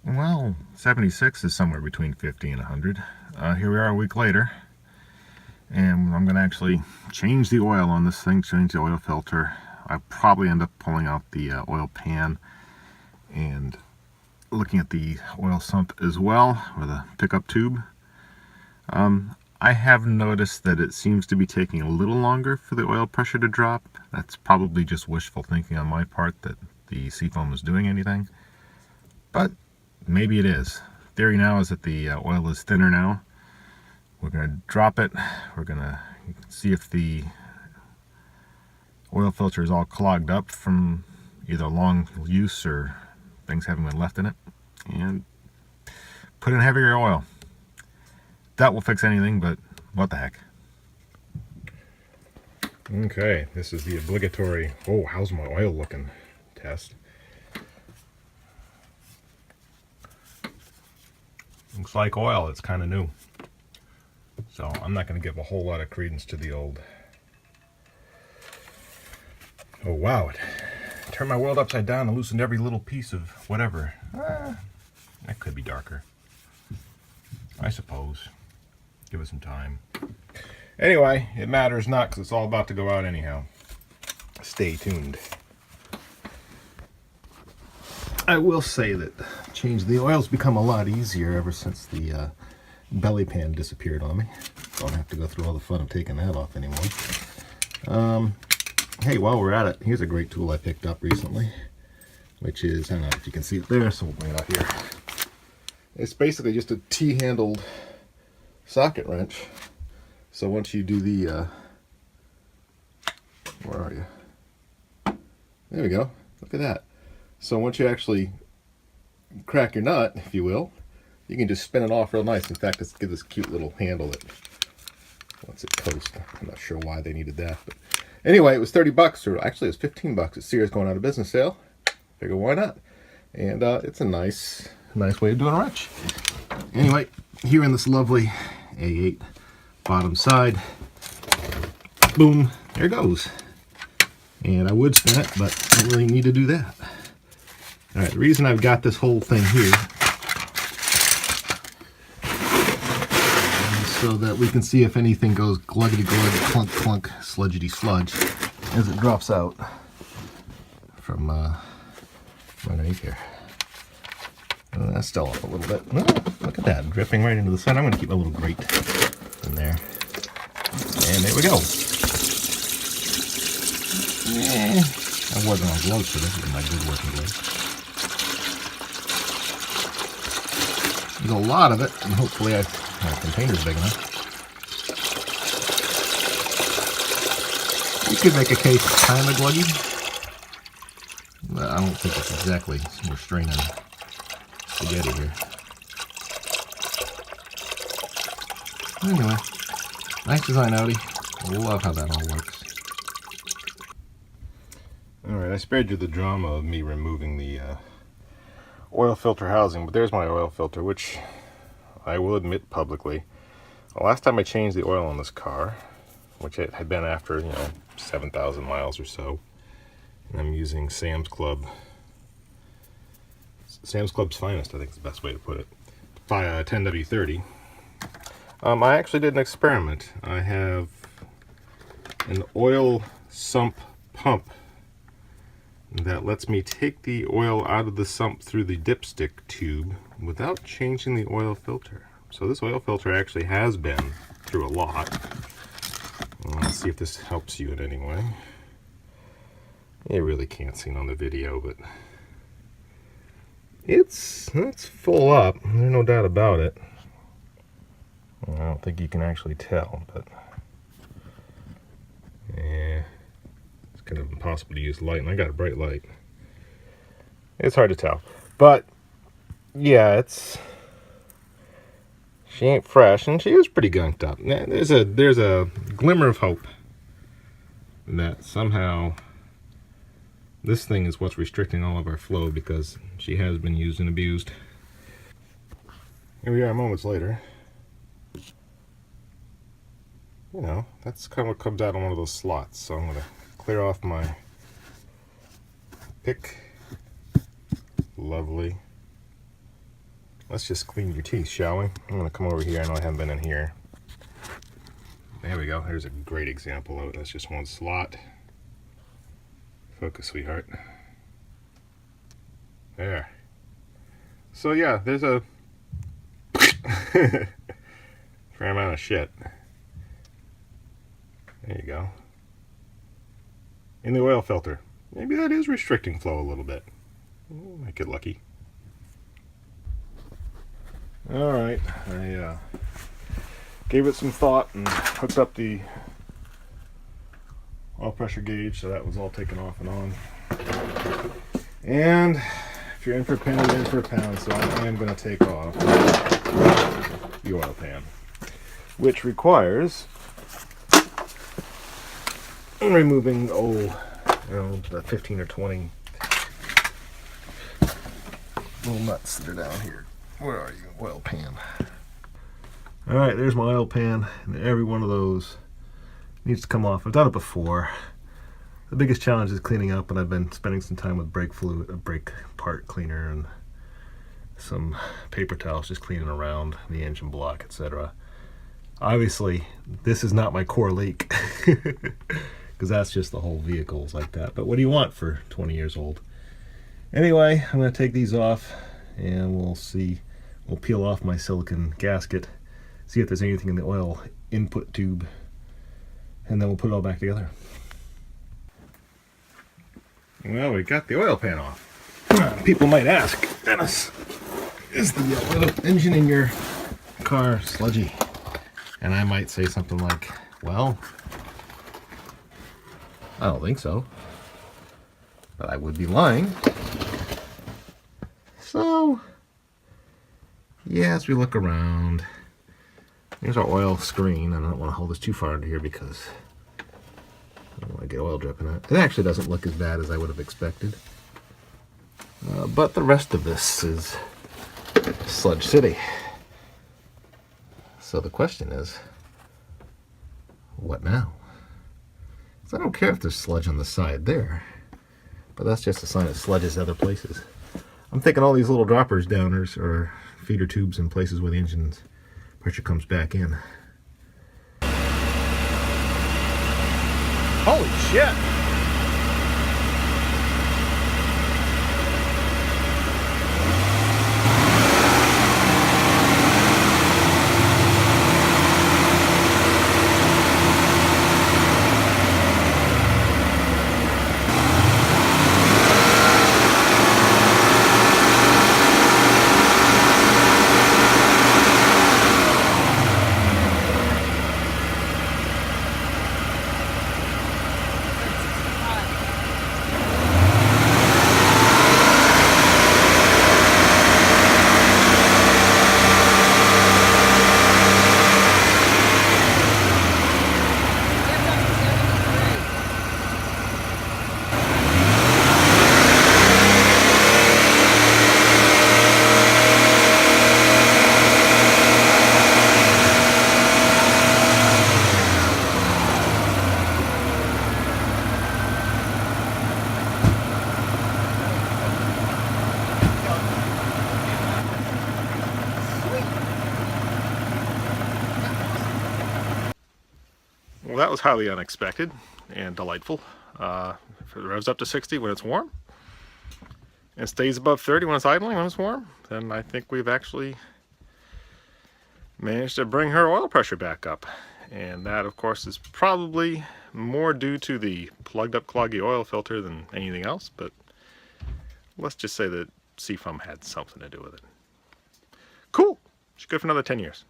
Well, 76 is somewhere between 50 and 100. Here we are a week later, and I'm going to actually change the oil on this thing, change the oil filter. I probably end up pulling out the oil pan and looking at the oil sump as well, or the pickup tube. I have noticed that it seems to be taking a little longer for the oil pressure to drop. That's probably just wishful thinking on my part that the seafoam is doing anything, but maybe it is. Theory now is that the oil is thinner now. We're going to drop it. We're going to see if the oil filter is all clogged up from either long use or things having been left in it, and put in heavier oil. That will fix anything, but what the heck. Okay, this is the obligatory, oh, how's my oil looking test. Looks like oil, it's kind of new. So I'm not going to give a whole lot of credence to the old. Oh wow, it turned my world upside down and loosened every little piece of whatever. That could be darker, I suppose. Give it some time. Anyway, it matters not because it's all about to go out anyhow. Stay tuned. I will say that changing the oil's become a lot easier ever since the belly pan disappeared on me. Don't have to go through all the fun of taking that off anymore. Hey, while we're at it, here's a great tool I picked up recently, which is, I don't know if you can see it there, so we'll bring it out here. It's basically just a T-handled socket wrench. So once you do the, where are you? There we go. Look at that. So once you actually crack your nut, if you will, you can just spin it off real nice. In fact, let's give this cute little handle that lets it coast. I'm not sure why they needed that, but anyway, it was 30 bucks, or actually it was 15 bucks at Sears going out of business sale. Figure why not? And it's a nice way of doing a wrench. Anyway, here in this lovely A8 bottom side, boom, there it goes. And I would spin it, but I don't really need to do that. All right, the reason I've got this whole thing here is so that we can see if anything goes gluggity glug, clunk clunk, sludgety sludge as it drops out from underneath here. That's still up a little bit. Oh, look at that, dripping right into the sun. I'm going to keep my little grate in there. And there we go. I wasn't on gloves for this. This is my good working gloves. There's a lot of it, and hopefully my container's big enough. You could make a case kind of gluggy, but I don't think it's exactly, we're straining spaghetti here. Anyway, nice design, Audi. I love how that all works. Alright, I spared you the drama of me removing the oil filter housing, but there's my oil filter, which I will admit publicly, the last time I changed the oil on this car, which it had been after, 7,000 miles or so, and I'm using Sam's Club's finest, I think is the best way to put it, 10W30. I actually did an experiment. I have an oil sump pump that lets me take the oil out of the sump through the dipstick tube without changing the oil filter. So this oil filter actually has been through a lot. Let's see if this helps you in any way. You really can't see it on the video, but it's full up. There's no doubt about it. I don't think you can actually tell, but yeah, it's kind of impossible to use light, and I got a bright light. It's hard to tell, but yeah, she ain't fresh, and she is pretty gunked up. There's a glimmer of hope that somehow this thing is what's restricting all of our flow, because she has been used and abused. Here we are moments later. That's kind of what comes out on one of those slots. So I'm going to clear off my pick. Lovely. let's just clean your teeth, shall we? I'm gonna come over here. I know I haven't been in here. There we go. Here's a great example of it. That's just one slot. Focus, sweetheart. There. So yeah, there's a fair amount of shit. There you go. In the oil filter. Maybe that is restricting flow a little bit. Might get lucky. Alright, I gave it some thought and hooked up the oil pressure gauge, so that was all taken off and on. And if you're in for a penny, you're in for a pound, so I am going to take off the oil pan, which requires removing, the 15 or 20 little nuts that are down here. Where are you? Oil pan. Alright, there's my oil pan, and every one of those needs to come off. I've done it before. The biggest challenge is cleaning up, and I've been spending some time with brake fluid, a brake part cleaner, and some paper towels just cleaning around the engine block, etc. Obviously, this is not my core leak, because that's just the whole vehicle's like that. But what do you want for 20 years old? Anyway, I'm going to take these off, and we'll see. We'll peel off my silicone gasket, see if there's anything in the oil input tube, and then we'll put it all back together. Well, we got the oil pan off. People might ask, Dennis, is the oil engine in your car sludgy? And I might say something like, well, I don't think so, but I would be lying. So, yeah, as we look around, here's our oil screen, and I don't want to hold this too far into here because I don't want to get oil dripping on it. It actually doesn't look as bad as I would have expected. But the rest of this is Sludge City. So the question is, what now? So I don't care if there's sludge on the side there, but that's just a sign of sludges other places. I'm thinking all these little droppers downers or feeder tubes in places where the engine's pressure comes back in. Holy shit! Well, that was highly unexpected and delightful. If it revs up to 60 when it's warm and stays above 30 when it's idling when it's warm, then I think we've actually managed to bring her oil pressure back up. And that, of course, is probably more due to the plugged up cloggy oil filter than anything else, but let's just say that Seafoam had something to do with it. Cool! She's good for another 10 years.